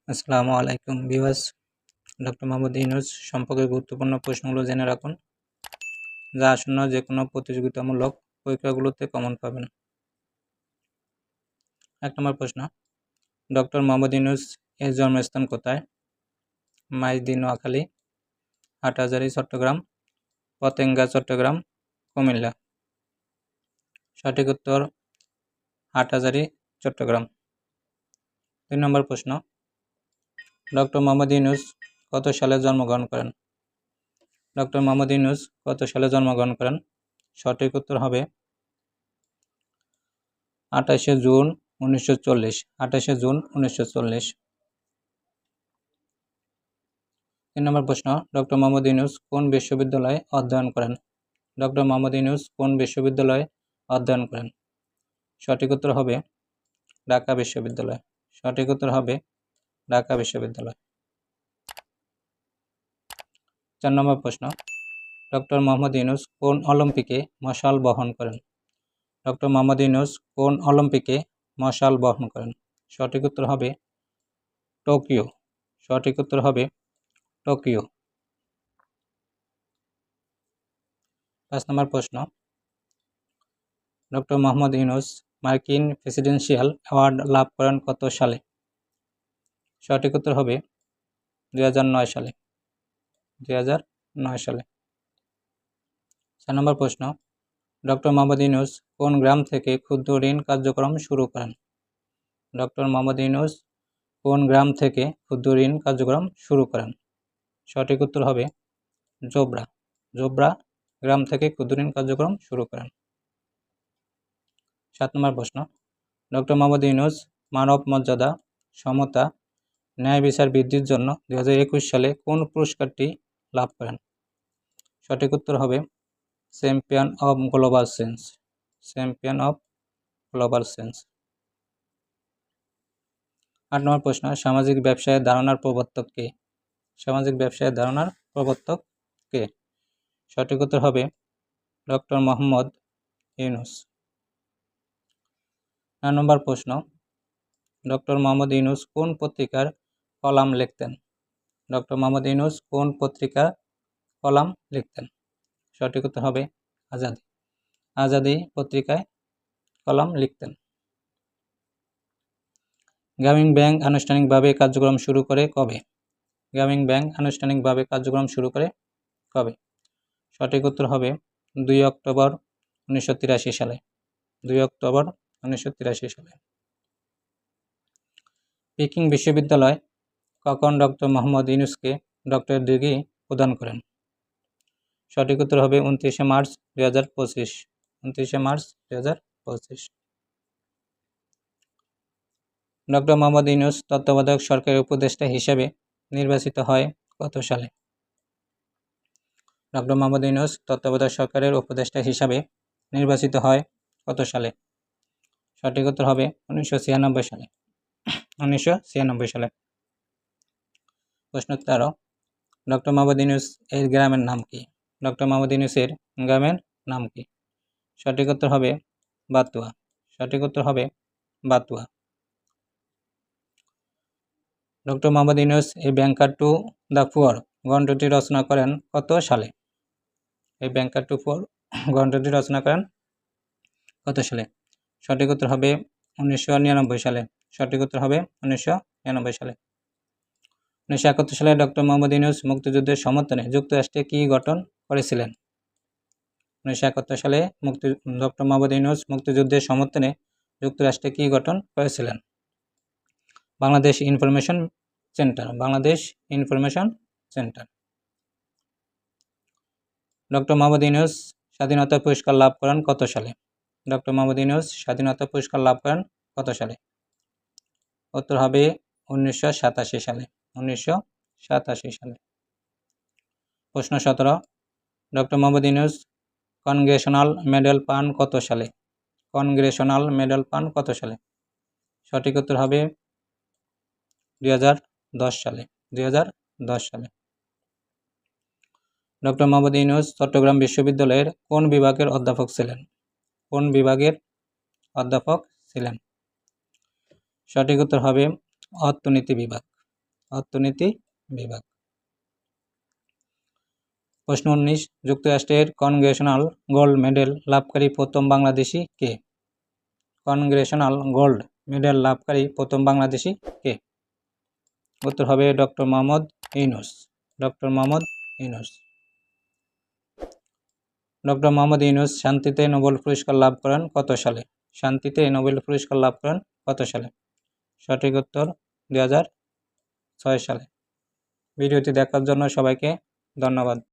আসসালামু আলাইকুম viewers. Doctor Muhammad Yunus সম্পর্কে গুরুত্বপূর্ণ প্রশ্নগুলো জেনে রাখুন, যা আসন্ন যে কোনো প্রতিযোগিতামূলক পরীক্ষাগুলোতে কমন পাবেন। ১ নম্বর প্রশ্ন, ডক্টর মোহাম্মদ ইউনূস এর জন্মস্থান কোথায়? মাইজদী নোয়াখালী, হাটহাজারী চট্টগ্রাম, পতেঙ্গা চট্টগ্রাম, কুমিল্লা। সঠিক উত্তর হাটহাজারী চট্টগ্রাম। ২ নম্বর প্রশ্ন, ডক্টর মোহাম্মদ ইউনূস কত সালে জন্মগ্রহণ করেন? ডক্টর মোহাম্মদ ইউনূস কত সালে জন্মগ্রহণ করেন? সঠিক উত্তর হবে ২৮শে জুন ১৯৪০। ২৮শে জুন ১৯৪০। ৩ নম্বর প্রশ্ন, ডক্টর মোহাম্মদ ইউনূস কোন বিশ্ববিদ্যালয়ে অধ্যয়ন করেন? ডক্টর মোহাম্মদ ইউনূস কোন বিশ্ববিদ্যালয়ে অধ্যয়ন করেন? সঠিক উত্তর হবে ঢাকা বিশ্ববিদ্যালয়। সঠিক উত্তর হবে ঢাকা বিশ্ববিদ্যালয়। ৪ নম্বর প্রশ্ন, ডক্টর মোহাম্মদ ইউনূস কোন অলিম্পিকে মশাল বহন করেন? ডক্টর মোহাম্মদ ইউনূস কোন অলিম্পিকে মশাল বহন করেন? সঠিক উত্তর হবে টোকিও। সঠিক উত্তর হবে টোকিও। ৫ নম্বর প্রশ্ন, ডক্টর মোহাম্মদ ইউনূস মার্কিন প্রেসিডেন্সিয়াল অ্যাওয়ার্ড লাভ করেন কত সালে? সঠিক উত্তর হবে ২০০৯ সালে। ২০০৯ সালে। ৪ নম্বর প্রশ্ন, ডক্টর মোহাম্মদ ইউনূস কোন গ্রাম থেকে ক্ষুদ্র ঋণ কার্যক্রম শুরু করেন? ডক্টর মোহাম্মদ ইউনূস কোন গ্রাম থেকে ক্ষুদ্র ঋণ কার্যক্রম শুরু করেন? সঠিক উত্তর হবে জোবরা। জোবরা গ্রাম থেকে ক্ষুদ্র ঋণ কার্যক্রম শুরু করেন। ৭ নম্বর প্রশ্ন, ডক্টর মোহাম্মদ ইউনূস মানব মর্যাদা, সমতা, ন্যায় বিচার বৃদ্ধির জন্য ২০২১ সালে কোন পুরস্কারটি লাভ করেন? সঠিক উত্তর হবে champion of global change. Champion of global change. ৮ নম্বর প্রশ্ন, সামাজিক ব্যবসায়ের ধারণার প্রবর্তক কে? সামাজিক ব্যবসায়ের ধারণার প্রবর্তক কে? সঠিক উত্তর হবে ডক্টর মোহাম্মদ ইউনূস। ৯ নম্বর প্রশ্ন, ডক্টর মোহাম্মদ ইউনূস কোন পত্রিকার কলাম লিখতেন? ডক্টর মোহাম্মদ ইউনূস কোন পত্রিকার কলাম লিখতেন? সঠিক উত্তর হবে আজাদী। আজাদী পত্রিকায় কলাম লিখতেন। গ্রামীণ ব্যাংক আনুষ্ঠানিকভাবে কার্যক্রম শুরু করে কবে? গ্রামীণ ব্যাংক আনুষ্ঠানিকভাবে কার্যক্রম শুরু করে কবে? সঠিক উত্তর হবে ২ অক্টোবর ১৯৮৩ সালে। ২ অক্টোবর ১৯৮৩ সালে। পিকিং বিশ্ববিদ্যালয় কখন ডক্টর মোহাম্মদ ইউনূসকে ডক্টরেট ডিগ্রি প্রদান করেন? সঠিক উত্তর হবে ২৯শে মার্চ ২০২৫। ২৯শে মার্চ ২০২৫। ডক্টর মোহাম্মদ ইউনূস তত্ত্বাবধায়ক সরকারের উপদেষ্টা হিসেবে নির্বাচিত হয় কত সালে? ডক্টর মোহাম্মদ ইউনূস তত্ত্বাবধায়ক সরকারের উপদেষ্টা হিসাবে নির্বাচিত হয় কত সালে? সঠিক উত্তর হবে ১৯৯৬ সালে। ১৯৯৬ সালে। প্রশ্ন ১৩, ডক্টর মোহাম্মদ ইউনূস এর গ্রামের নাম কি? ডক্টর মোহাম্মদ ইউনূসের গ্রামের নাম কি? সঠিক উত্তর হবে বাতুয়া। সঠিক উত্তর হবে Bathua. Doctor Muhammad Yunus a banker to the poor গ্রন্থটি রচনা করেন কত সালে? এই ব্যাংকার টু পুয়ার গ্রন্থটি রচনা করেন কত সালে? সঠিক উত্তর হবে ১৯৯৯ সালে। সঠিক উত্তর হবে ১৯৯৯ সালে। ১৯৭১ সালে ডক্টর মোহাম্মদ ইউনূস মুক্তিযুদ্ধের সমর্থনে যুক্তরাষ্ট্রে কী গঠন করেছিলেন? ১৯৭১ সালে ডক্টর মোহাম্মদ ইউনূস মুক্তিযুদ্ধের সমর্থনে যুক্তরাষ্ট্রে কী গঠন করেছিলেন? Bangladesh information centre. Bangladesh information centre. Doctor Muhammad Yunus স্বাধীনতা পুরস্কার লাভ করেন কত সালে? ডক্টর মোহাম্মদ ইউনূস স্বাধীনতা পুরস্কার লাভ করেন কত সালে? উত্তর হবে ১৯৮৭ সালে। ১৯৮৭ সালে। প্রশ্ন ১৭, doctor Muhammad Yunus Congressional medal পান কত সালে? কংগ্রেশনাল মেডেল পান কত সালে? সঠিক উত্তর হবে ২০১০ সালে। ২০১০ সালে। ডক্টর মোহাম্মদ ইউনূস চট্টগ্রাম বিশ্ববিদ্যালয়ের কোন বিভাগের অধ্যাপক ছিলেন? কোন বিভাগের অধ্যাপক ছিলেন? সঠিক উত্তর হবে অর্থনীতি বিভাগ। অর্থনীতি বিভাগ। প্রশ্ন 19, যুক্তরাষ্ট্রের কংগ্রেশনাল গোল্ড মেডেল লাভকারী প্রথম বাংলাদেশি কে? কংগ্রেশনাল গোল্ড মেডেল লাভকারী প্রথম বাংলাদেশি কে? উত্তর হবে doctor Muhammad Yunus. Doctor Muhammad Yunus. Doctor Muhammad Yunus শান্তিতে নোবেল পুরস্কার লাভ করেন কত সালে? শান্তিতে নোবেল পুরস্কার লাভ করেন কত সালে? সঠিক উত্তর 2006 সালে। ভিডিওটি দেখার জন্য সবাইকে ধন্যবাদ।